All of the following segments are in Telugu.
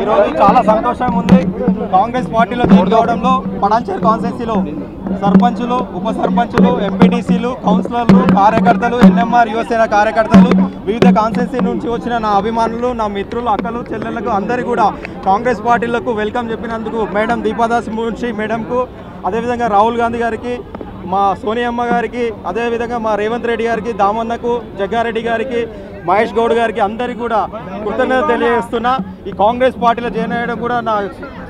ఈరోజు చాలా సంతోషంగా ఉంది. కాంగ్రెస్ పార్టీలో జాయిన్ కావడంలో పటాన్చేరు కాన్స్టిట్యున్సీలో సర్పంచులు, ఉప సర్పంచులు, ఎంపీటీసీలు, కౌన్సిలర్లు, కార్యకర్తలు, ఎన్ఎంఆర్ యువసేన కార్యకర్తలు, వివిధ కాన్స్టిట్యున్సీ నుంచి వచ్చిన నా అభిమానులు, నా మిత్రులు, అక్కలు, చెల్లెళ్లకు అందరికీ కూడా కాంగ్రెస్ పార్టీలకు వెల్కమ్ చెప్పినందుకు మేడం దీపాదాస్ మున్షి మేడంకు, అదేవిధంగా రాహుల్ గాంధీ గారికి, మా సోనియమ్మ గారికి, అదేవిధంగా మా రేవంత్ రెడ్డి గారికి, దామన్నకు, జగ్గారెడ్డి గారికి, మహేష్ గౌడ్ గారికి అందరికీ కూడా కృతజ్ఞత తెలియజేస్తున్నా. ఈ కాంగ్రెస్ పార్టీలో జాయిన్ అయ్యడం కూడా నా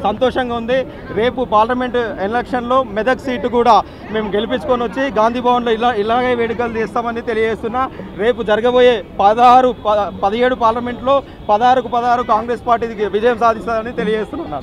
సంతోషంగా ఉంది. రేపు పార్లమెంట్ ఎలక్షన్లో మెదక్ సీటు కూడా మేము గెలిపించుకొని వచ్చి గాంధీ భవన్లో ఇలాగే వేడుకలు చేస్తామని తెలియజేస్తున్నా. రేపు జరగబోయే 17 పార్లమెంట్లో 16కు 16 కాంగ్రెస్ పార్టీకి విజయం సాధిస్తారని తెలియజేస్తున్నాను.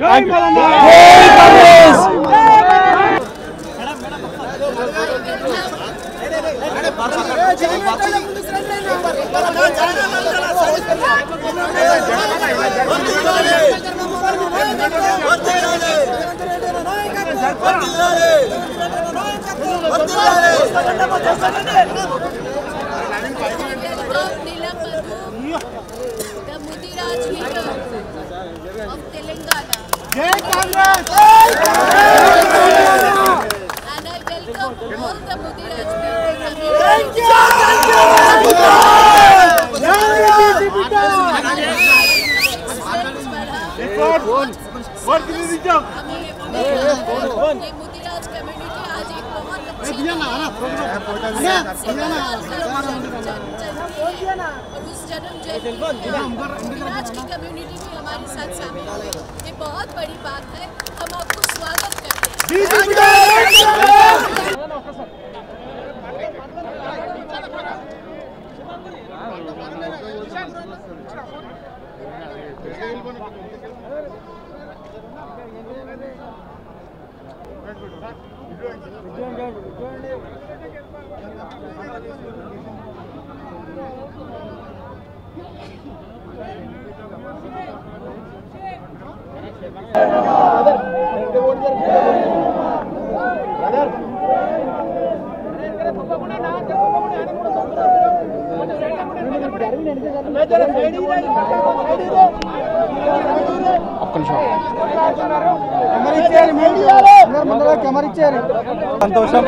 मुदिराज कम्युनिटी आज एक बहुत अच्छी और उस जन्म जयंती मुदिराज की कम्युनिटी भी हमारे साथ शामिल हुई। ये बहुत बड़ी बात है। हम आपको स्वागत करते हैं। సంతోషం.